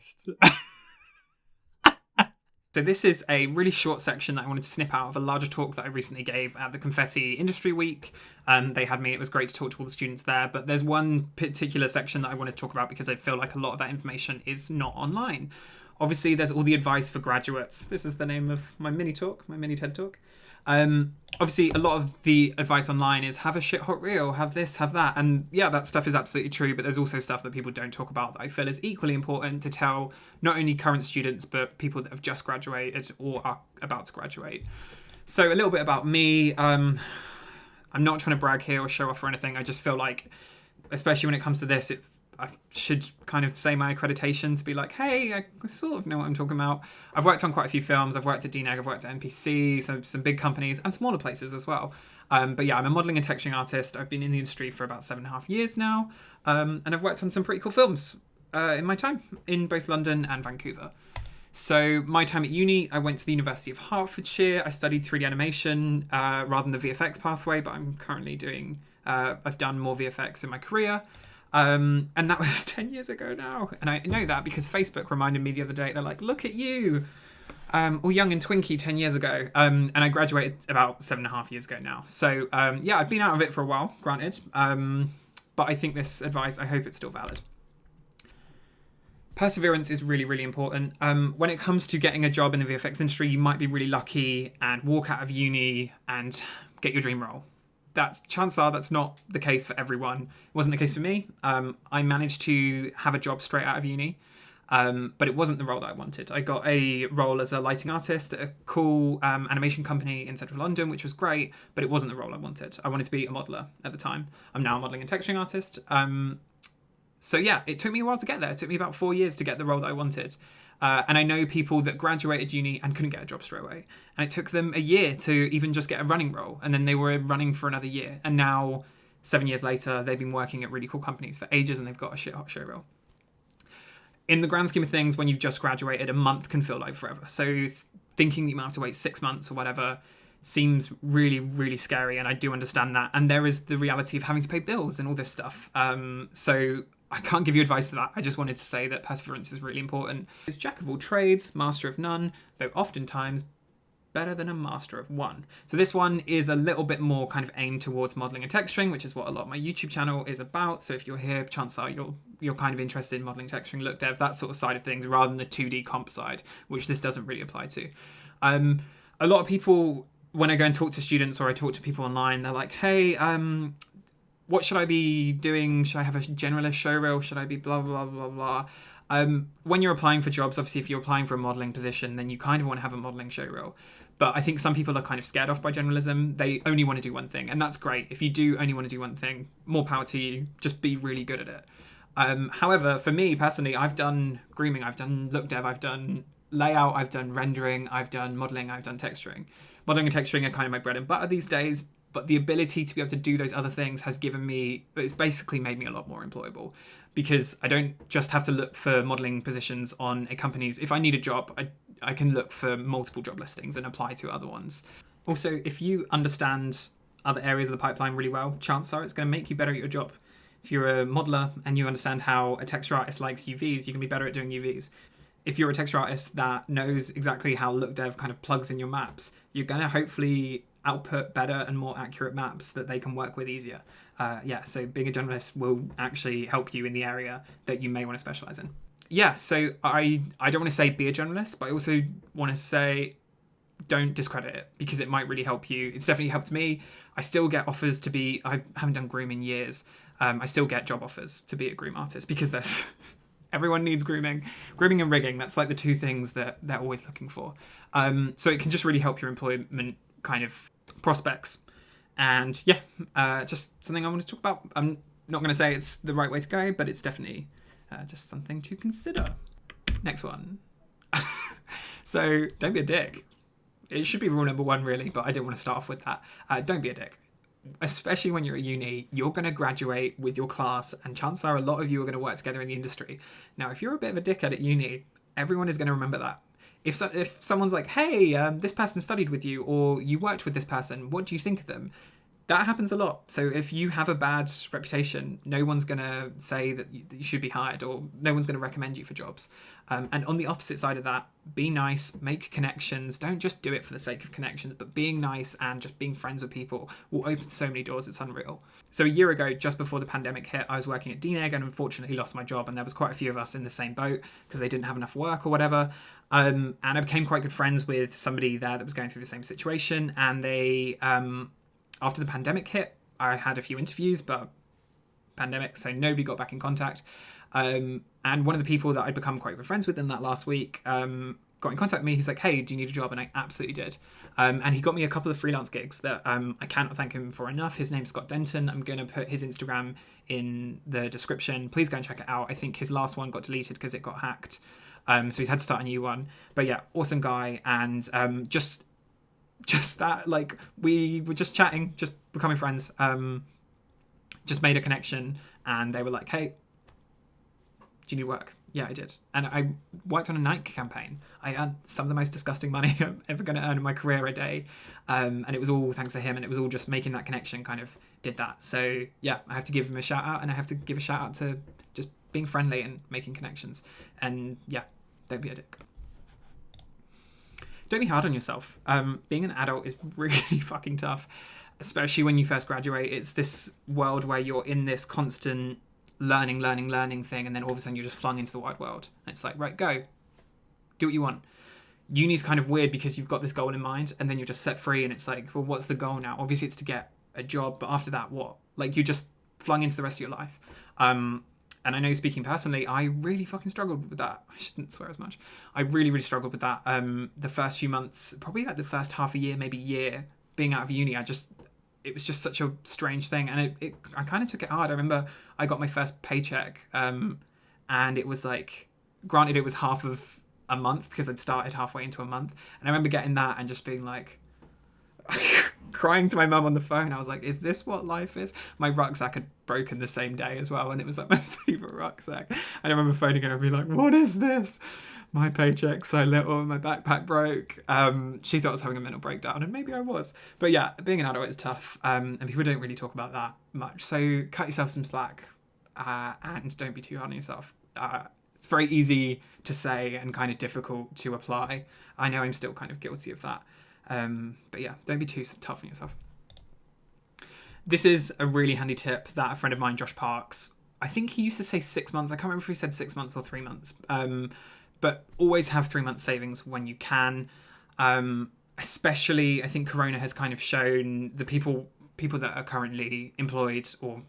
host. So this is a really short section that I wanted to snip out of a larger talk that I recently gave at the Confetti Industry Week. They had me. It was great to talk to all the students there. But there's one particular section that I want to talk about because I feel like a lot of that information is not online. Obviously, there's all the advice for graduates. This is the name of my mini talk, my mini TED talk. Obviously, a lot of the advice online is have a shit hot reel, have this, have that. And yeah, that stuff is absolutely true. But there's also stuff that people don't talk about that I feel is equally important to tell not only current students, but people that have just graduated or are about to graduate. So a little bit about me. I'm not trying to brag here or show off or anything. I just feel like, especially when it comes to this, I should kind of say my accreditation to be like, hey, I sort of know what I'm talking about. I've worked on quite a few films. I've worked at DNEG, I've worked at NPC, so some big companies and smaller places as well. But yeah, I'm a modelling and texturing artist. I've been in the industry for about 7.5 years now. And I've worked on some pretty cool films in my time in both London and Vancouver. So my time at uni, I went to the University of Hertfordshire. I studied 3D animation rather than the VFX pathway, but I'm currently doing, I've done more VFX in my career. And that was 10 years ago now. And I know that because Facebook reminded me the other day. They're like, look at you. All young and twinky 10 years ago. And I graduated about 7.5 years ago now. So yeah, I've been out of it for a while, granted. But I think this advice, I hope it's still valid. Perseverance is really, really important. When it comes to getting a job in the VFX industry, you might be really lucky and walk out of uni and get your dream role. Chances are that's not the case for everyone. It wasn't the case for me. I managed to have a job straight out of uni, but it wasn't the role that I wanted. I got a role as a lighting artist at a cool animation company in central London, which was great, but it wasn't the role I wanted. I wanted to be a modeller at the time. I'm now a modelling and texturing artist. So yeah, it took me a while to get there. It took me about 4 years to get the role that I wanted. And I know people that graduated uni and couldn't get a job straight away. And it took them a year to even just get a running role. And then they were running for another year. And now, 7 years later, they've been working at really cool companies for ages and they've got a shit hot show reel. In the grand scheme of things, when you've just graduated, a month can feel like forever. So thinking that you might have to wait 6 months or whatever seems really, really scary. And I do understand that. And there is the reality of having to pay bills and all this stuff. So I can't give you advice to that. I just wanted to say that perseverance is really important. It's jack of all trades, master of none, though oftentimes better than a master of one. So this one is a little bit more kind of aimed towards modelling and texturing, which is what a lot of my YouTube channel is about. So if you're here, chances are you're kind of interested in modelling, texturing, look dev, that sort of side of things, rather than the 2D comp side, which this doesn't really apply to. A lot of people, when I go and talk to students or I talk to people online, they're like, hey, what should I be doing? Should I have a generalist show reel? Should I be blah, blah, blah, blah, blah? When you're applying for jobs, obviously, if you're applying for a modelling position, then you kind of want to have a modelling show reel. But I think some people are kind of scared off by generalism. They only want to do one thing. And that's great. If you do only want to do one thing, more power to you. Just be really good at it. However, for me personally, I've done grooming. I've done look dev. I've done layout. I've done rendering. I've done modelling. I've done texturing. Modelling and texturing are kind of my bread and butter these days. But the ability to be able to do those other things has it's basically made me a lot more employable because I don't just have to look for modelling positions on a company's. If I need a job, I can look for multiple job listings and apply to other ones. Also, if you understand other areas of the pipeline really well, chances are it's going to make you better at your job. If you're a modeller and you understand how a texture artist likes UVs, you can be better at doing UVs. If you're a texture artist that knows exactly how look dev kind of plugs in your maps, you're going to hopefully output better and more accurate maps that they can work with easier. So being a generalist will actually help you in the area that you may want to specialize in. Yeah, so I don't want to say be a generalist, but I also want to say don't discredit it because it might really help you. It's definitely helped me. I still get offers to be, I haven't done groom in years. I still get job offers to be a groom artist because there's everyone needs grooming and rigging. That's like the two things that they're always looking for. So it can just really help your employment kind of prospects. And yeah, just something I want to talk about. I'm not going to say it's the right way to go, but it's definitely just something to consider. Next one. So don't be a dick. It should be rule number one, really, but I didn't want to start off with that. Don't be a dick. Especially when you're at uni, you're going to graduate with your class, and chances are a lot of you are going to work together in the industry. Now, if you're a bit of a dickhead at uni, everyone is going to remember that. If someone's like, hey, this person studied with you, or you worked with this person, what do you think of them? That happens a lot. So if you have a bad reputation, no one's going to say that you should be hired, or no one's going to recommend you for jobs. And on the opposite side of that, be nice, make connections. Don't just do it for the sake of connections, but being nice and just being friends with people will open so many doors. It's unreal. So a year ago, just before the pandemic hit, I was working at DNEG and unfortunately lost my job. And there was quite a few of us in the same boat because they didn't have enough work or whatever. And I became quite good friends with somebody there that was going through the same situation. And they... after the pandemic hit, I had a few interviews, but pandemic, so nobody got back in contact. And one of the people that I'd become quite good friends with in that last week got in contact with me. He's like, hey, do you need a job? And I absolutely did. And he got me a couple of freelance gigs that I cannot thank him for enough. His name's Scott Denton. I'm going to put his Instagram in the description. Please go and check it out. I think his last one got deleted because it got hacked. So he's had to start a new one. But yeah, awesome guy. And just that, like, we were just chatting, just becoming friends, just made a connection, and they were like, hey, do you need work? Yeah, I did. And I worked on a Nike campaign. I earned some of the most disgusting money I'm ever going to earn in my career a day. And it was all thanks to him, and it was all just making that connection kind of did that. So yeah, I have to give him a shout out, and I have to give a shout out to just being friendly and making connections. And yeah, don't be a dick. Don't be hard on yourself. Being an adult is really fucking tough, especially when you first graduate. It's this world where you're in this constant learning thing, and then all of a sudden you're just flung into the wide world. And it's like, right, go. Do what you want. Uni's kind of weird because you've got this goal in mind, and then you're just set free, and it's like, well, what's the goal now? Obviously it's to get a job, but after that, what? Like, you're just flung into the rest of your life. And I know, speaking personally, I really fucking struggled with that. I shouldn't swear as much. I really struggled with that. The first few months, probably like the first half a year, maybe year, being out of uni, it was just such a strange thing. And I kind of took it hard. I remember I got my first paycheck, and it was like, granted, it was half of a month because I'd started halfway into a month. And I remember getting that and just being like, crying to my mum on the phone. I was like, is this what life is? My rucksack had broken the same day as well, and it was like my favourite rucksack. And I remember phoning her and being like, what is this? My paycheck's so little and my backpack broke. She thought I was having a mental breakdown, and maybe I was. But yeah, being an adult is tough, and people don't really talk about that much. So cut yourself some slack, and don't be too hard on yourself. It's very easy to say and kind of difficult to apply. I know I'm still kind of guilty of that. But yeah, don't be too tough on yourself. This is a really handy tip that a friend of mine, Josh Parks, I think he used to say 6 months. I can't remember if he said 6 months or 3 months. But always have 3 months savings when you can. Especially, I think Corona has kind of shown the people that are currently employed or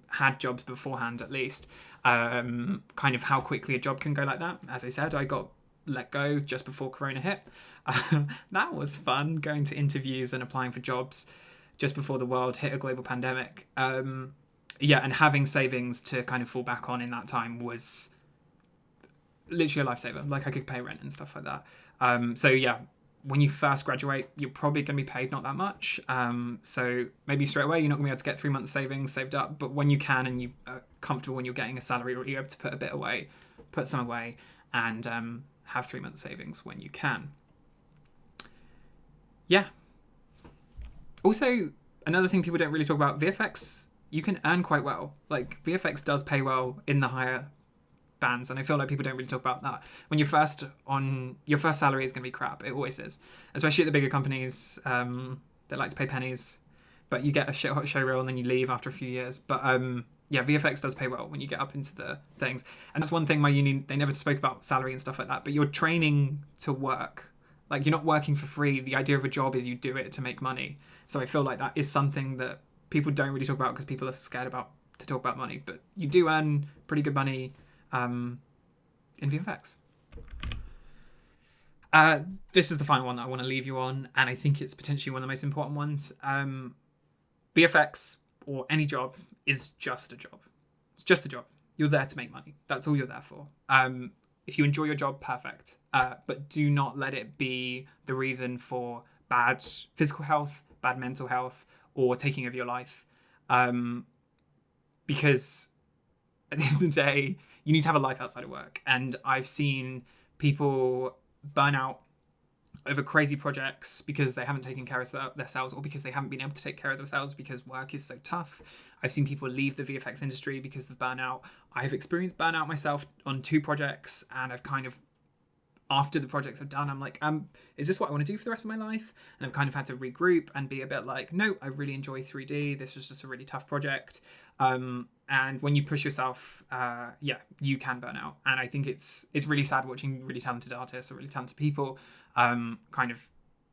had jobs beforehand, at least, kind of how quickly a job can go like that. As I said, I got let go just before Corona hit. That was fun, going to interviews and applying for jobs just before the world hit a global pandemic. And having savings to kind of fall back on in that time was literally a lifesaver. Like, I could pay rent and stuff like that. So yeah, when you first graduate, you're probably going to be paid not that much. So maybe straight away you're not going to be able to get 3 months savings saved up, but when you can and you are comfortable when you're getting a salary, or you're able to put a bit away, put some away, and have 3 months savings when you can. Yeah. Also, another thing people don't really talk about, VFX, you can earn quite well. Like, VFX does pay well in the higher bands, and I feel like people don't really talk about that. When you're first on, your first salary is going to be crap. It always is. Especially at the bigger companies, they like to pay pennies, but you get a shit hot show reel and then you leave after a few years. But yeah, VFX does pay well when you get up into the things. And that's one thing my uni, they never spoke about salary and stuff like that, but you're training to work. Like, you're not working for free. The idea of a job is you do it to make money. So I feel like that is something that people don't really talk about because people are scared to talk about money. But you do earn pretty good money in VFX. This is the final one that I want to leave you on, and I think it's potentially one of the most important ones. VFX, or any job, is just a job. It's just a job. You're there to make money. That's all you're there for. If you enjoy your job, perfect. But do not let it be the reason for bad physical health, bad mental health, or taking over your life. Because at the end of the day, you need to have a life outside of work. And I've seen people burn out over crazy projects because they haven't taken care of themselves, or because they haven't been able to take care of themselves because work is so tough. I've seen people leave the VFX industry because of burnout. I've experienced burnout myself on 2 projects, and I've kind of, after the projects are done, I'm like, is this what I want to do for the rest of my life? And I've kind of had to regroup and be a bit like, no, I really enjoy 3D. This was just a really tough project. And when you push yourself, you can burn out. And I think it's really sad watching really talented artists or really talented people kind of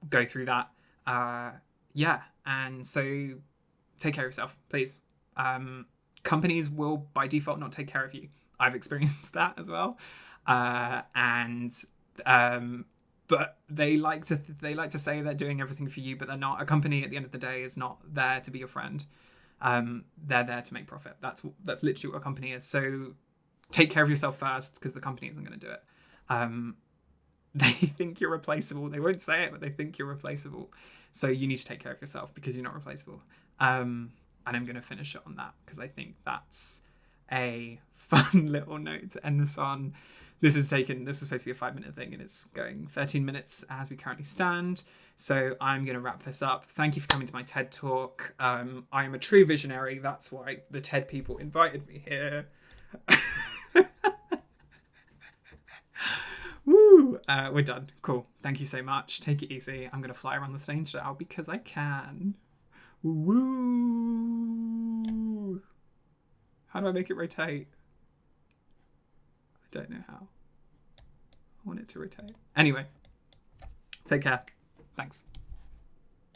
go through that. And so take care of yourself, please. Companies will by default not take care of you. I've experienced that as well. But they like to say they're doing everything for you, but they're not. A company at the end of the day is not there to be your friend. They're there to make profit. That's literally what a company is. So take care of yourself first, because the company isn't going to do it. They think you're replaceable. They won't say it, but they think you're replaceable. So you need to take care of yourself because you're not replaceable. And I'm going to finish it on that because I think that's a fun little note to end this on. This was supposed to be a 5-minute thing, and it's going 13 minutes as we currently stand. So I'm going to wrap this up. Thank you for coming to my TED Talk. I am a true visionary. That's why the TED people invited me here. Woo! We're done. Cool. Thank you so much. Take it easy. I'm going to fly around the stage now because I can. Woo! How do I make it rotate? I don't know how. I want it to rotate. Anyway, take care. Thanks.